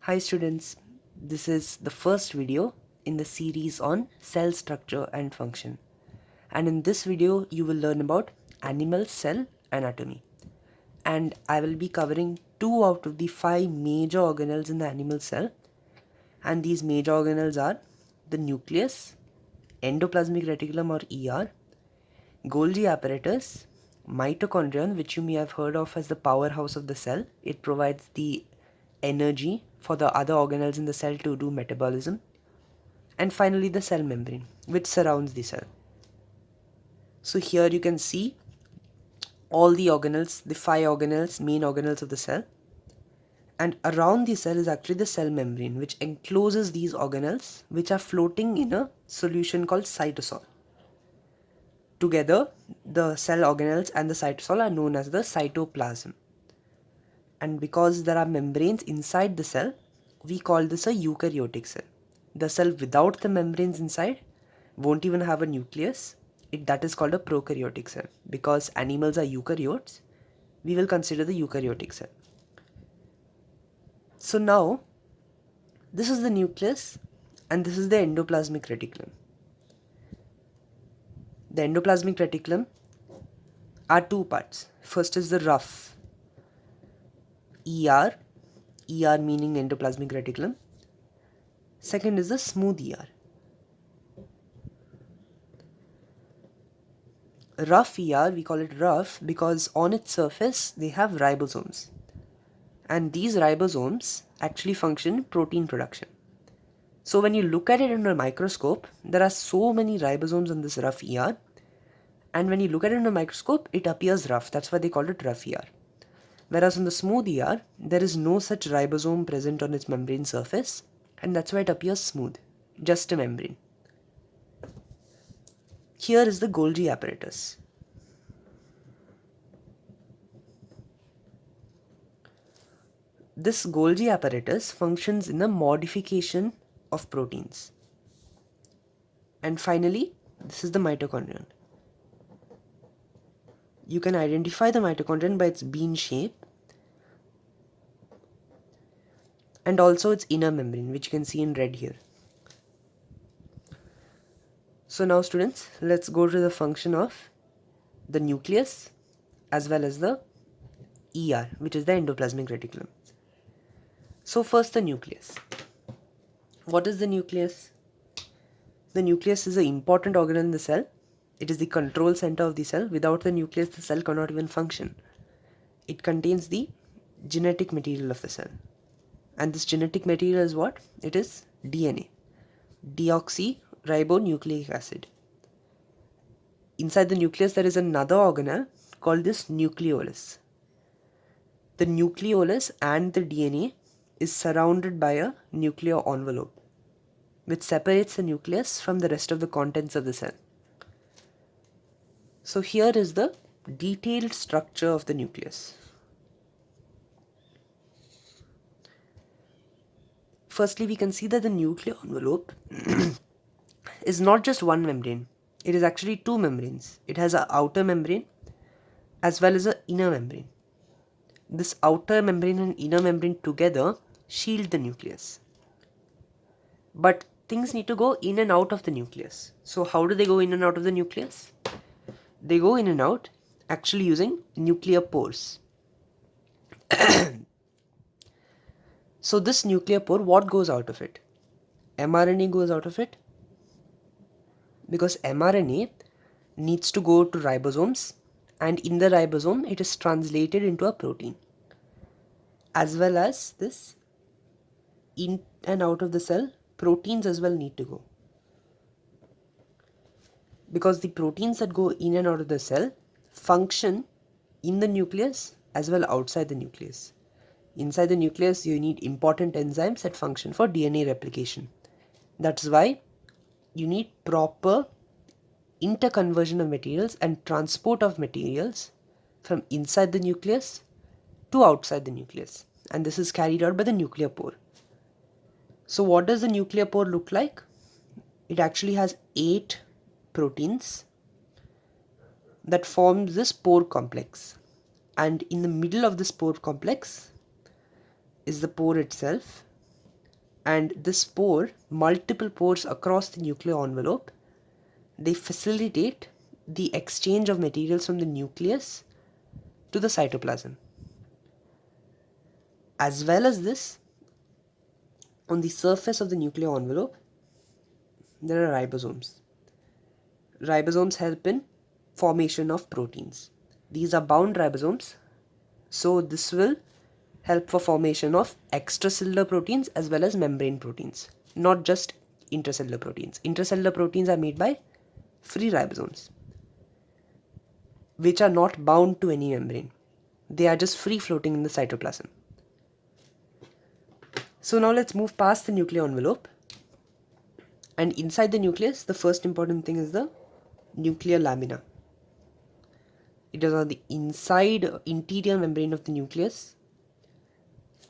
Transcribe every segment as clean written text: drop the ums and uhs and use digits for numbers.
Hi students, this is the first video in the series on cell structure and function, and in this video you will learn about animal cell anatomy, and I will be covering 2 out of the 5 major organelles in the animal cell, and these major organelles are the nucleus, endoplasmic reticulum or ER, Golgi apparatus, mitochondrion, which you may have heard of as the powerhouse of the cell. It provides the energy for the other organelles in the cell to do metabolism, and finally the cell membrane, which surrounds the cell. So here you can see all the organelles, the 5 organelles, main organelles of the cell, and around the cell is actually the cell membrane, which encloses these organelles, which are floating in a solution called cytosol. Together, the cell organelles and the cytosol are known as the cytoplasm. And because there are membranes inside the cell, we call this a eukaryotic cell. The cell without the membranes inside won't even have a nucleus. That is called a prokaryotic cell. Because animals are eukaryotes, we will consider the eukaryotic cell. So now, this is the nucleus and this is the endoplasmic reticulum. The endoplasmic reticulum are two parts. First is the rough ER, ER meaning endoplasmic reticulum. Second is the smooth ER. Rough ER, we call it rough because on its surface they have ribosomes. And these ribosomes actually function in protein production. So when you look at it under a microscope, there are so many ribosomes on this rough ER. And when you look at it under a microscope, it appears rough. That's why they call it rough ER. Whereas on the smooth ER, there is no such ribosome present on its membrane surface. And that's why it appears smooth. Just a membrane. Here is the Golgi apparatus. This Golgi apparatus functions in the modification of proteins. And finally, this is the mitochondrion. You can identify the mitochondrion by its bean shape and also its inner membrane, which you can see in red here. So now students, let's go to the function of the nucleus as well as the ER, which is the endoplasmic reticulum. So first the nucleus. What is the nucleus? The nucleus is an important organelle in the cell. It is the control center of the cell. Without the nucleus, the cell cannot even function. It contains the genetic material of the cell. And this genetic material is what? It is DNA, deoxyribonucleic acid. Inside the nucleus, there is another organelle called this nucleolus. The nucleolus and the DNA is surrounded by a nuclear envelope, which separates the nucleus from the rest of the contents of the cell. So here is the detailed structure of the nucleus. Firstly, we can see that the nuclear envelope is not just one membrane. It is actually two membranes. It has an outer membrane as well as an inner membrane. This outer membrane and inner membrane together shield the nucleus. But things need to go in and out of the nucleus. So how do they go in and out of the nucleus? They go in and out actually using nuclear pores. So this nuclear pore, what goes out of it? mRNA goes out of it, because mRNA needs to go to ribosomes, and in the ribosome it is translated into a protein. As well as this, in and out of the cell, proteins as well need to go. Because the proteins that go in and out of the cell function in the nucleus as well outside the nucleus. Inside the nucleus, you need important enzymes that function for DNA replication. That's why you need proper interconversion of materials and transport of materials from inside the nucleus to outside the nucleus. And this is carried out by the nuclear pore. So what does the nuclear pore look like? It actually has 8 proteins that forms this pore complex. And in the middle of this pore complex is the pore itself, And this pore, multiple pores across the nuclear envelope, they facilitate the exchange of materials from the nucleus to the cytoplasm. As well as this, on the surface of the nuclear envelope, there are ribosomes. Ribosomes help in formation of proteins. These are bound ribosomes, so this will help for formation of extracellular proteins as well as membrane proteins, not just intracellular proteins. Intracellular proteins are made by free ribosomes, which are not bound to any membrane. They are just free floating in the cytoplasm. So now let's move past the nuclear envelope. And inside the nucleus, the first important thing is the nuclear lamina. It is on the inside interior membrane of the nucleus.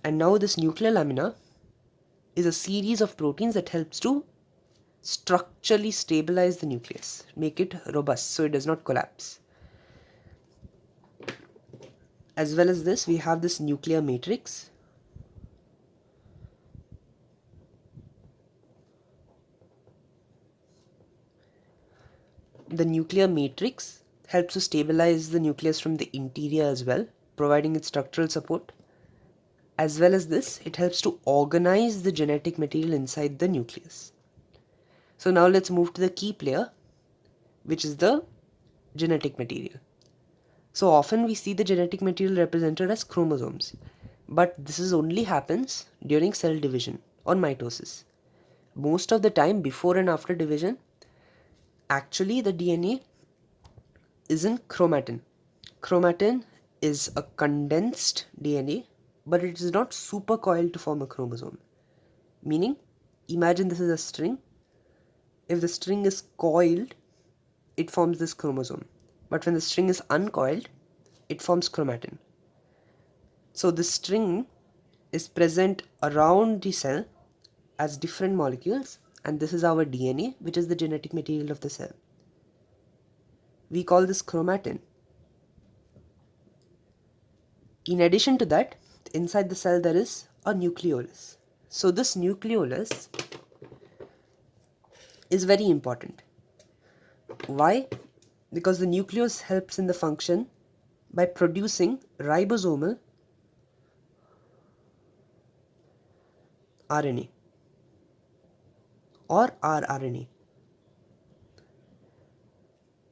And now this nuclear lamina is a series of proteins that helps to structurally stabilize the nucleus, make it robust so it does not collapse. As well as this, we have this nuclear matrix. The nuclear matrix helps to stabilize the nucleus from the interior as well, providing it structural support. As well as this, it helps to organize the genetic material inside the nucleus. So now let's move to the key player, which is the genetic material. So often we see the genetic material represented as chromosomes, but this is only happens during cell division or mitosis. Most of the time before and after division, actually the DNA is in chromatin. Chromatin is a condensed DNA, but it is not supercoiled to form a chromosome. Meaning, imagine this is a string. If the string is coiled, it forms this chromosome. But when the string is uncoiled, it forms chromatin. So this string is present around the cell as different molecules, and this is our DNA, which is the genetic material of the cell. We call this chromatin. In addition to that, inside the cell there is a nucleolus. So this nucleolus is very important. Why? Because the nucleus helps in the function by producing ribosomal RNA or rRNA.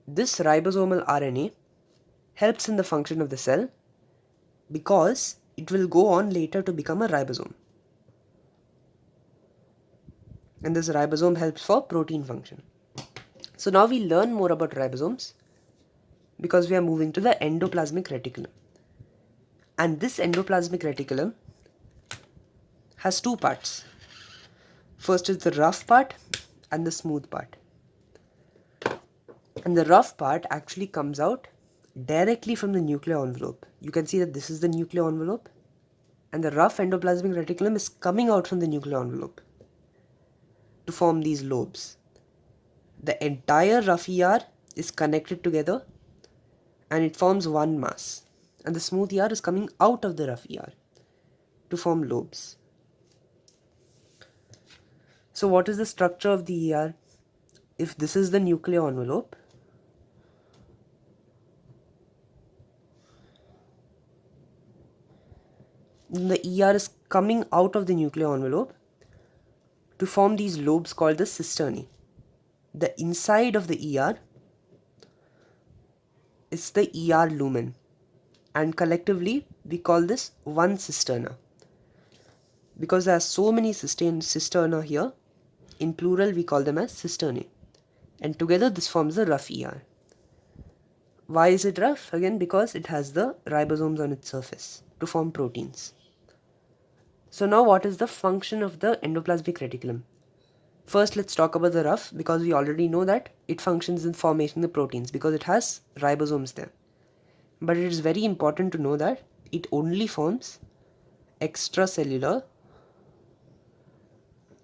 This ribosomal RNA helps in the function of the cell because it will go on later to become a ribosome. And this ribosome helps for protein function. So now we learn more about ribosomes because we are moving to the endoplasmic reticulum. And this endoplasmic reticulum has two parts. First is the rough part and the smooth part. And the rough part actually comes out directly from the nuclear envelope. You can see that this is the nuclear envelope, and the rough endoplasmic reticulum is coming out from the nuclear envelope to form these lobes. The entire rough ER is connected together and it forms one mass, and the smooth ER is coming out of the rough ER to form lobes. So what is the structure of the ER? If this is the nuclear envelope, the ER is coming out of the nuclear envelope to form these lobes called the cisternae. The inside of the ER is the ER lumen, and collectively we call this one cisterna. Because there are so many cisterna here, in plural we call them as cisternae, and together this forms the rough ER. Why is it rough? Again, because it has the ribosomes on its surface to form proteins. So now what is the function of the endoplasmic reticulum? First, let's talk about the rough, because we already know that it functions in formation the proteins because it has ribosomes there. But it is very important to know that it only forms extracellular,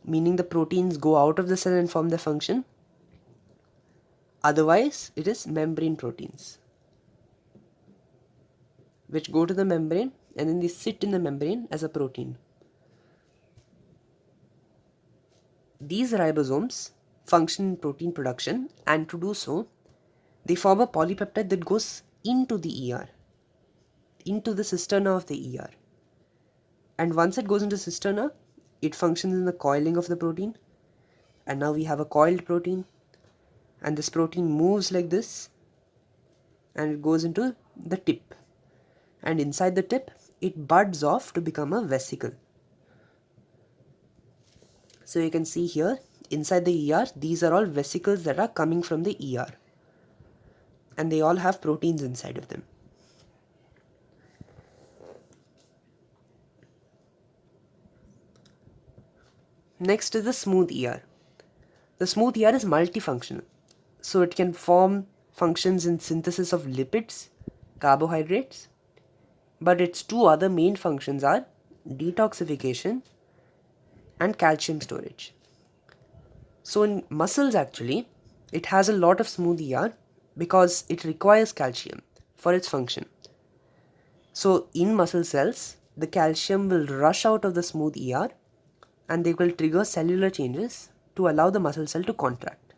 meaning the proteins go out of the cell and form their function. Otherwise, it is membrane proteins, which go to the membrane and then they sit in the membrane as a protein. These ribosomes function in protein production, and to do so, they form a polypeptide that goes into the ER, into the cisterna of the ER. And once it goes into cisterna, it functions in the coiling of the protein. And now we have a coiled protein. And this protein moves like this. And it goes into the tip. And inside the tip, it buds off to become a vesicle. So you can see here, inside the ER, these are all vesicles that are coming from the ER. And they all have proteins inside of them. Next is the smooth ER. The smooth ER is multifunctional. So it can form functions in synthesis of lipids, carbohydrates, but its two other main functions are detoxification and calcium storage. So in muscles actually, it has a lot of smooth ER because it requires calcium for its function. So in muscle cells, the calcium will rush out of the smooth ER and they will trigger cellular changes to allow the muscle cell to contract.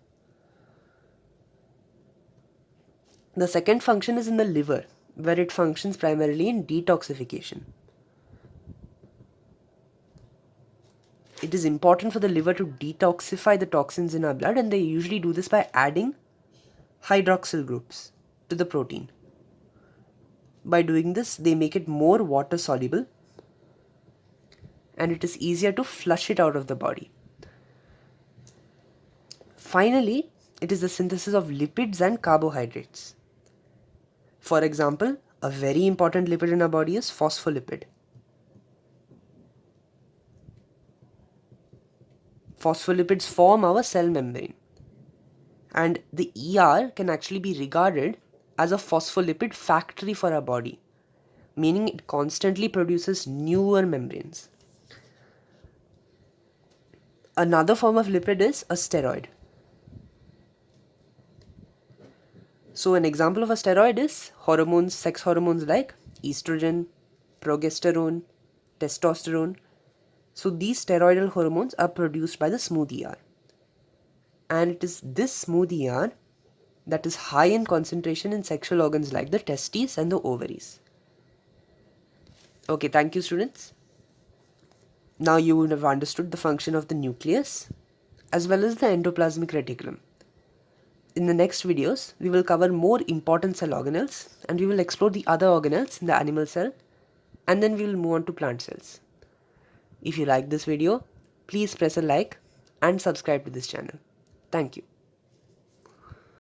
The second function is in the liver, where it functions primarily in detoxification. It is important for the liver to detoxify the toxins in our blood, and they usually do this by adding hydroxyl groups to the protein. By doing this, they make it more water soluble and it is easier to flush it out of the body. Finally, it is the synthesis of lipids and carbohydrates. For example, a very important lipid in our body is phospholipid. Phospholipids form our cell membrane, and the ER can actually be regarded as a phospholipid factory for our body, meaning it constantly produces newer membranes. Another form of lipid is a steroid. So an example of a steroid is hormones, sex hormones like estrogen, progesterone, testosterone. So these steroidal hormones are produced by the smooth ER. And it is this smooth ER that is high in concentration in sexual organs like the testes and the ovaries. Okay, thank you students. Now you would have understood the function of the nucleus as well as the endoplasmic reticulum. In the next videos, we will cover more important cell organelles and we will explore the other organelles in the animal cell, and then we will move on to plant cells. If you like this video, please press a like and subscribe to this channel. Thank you.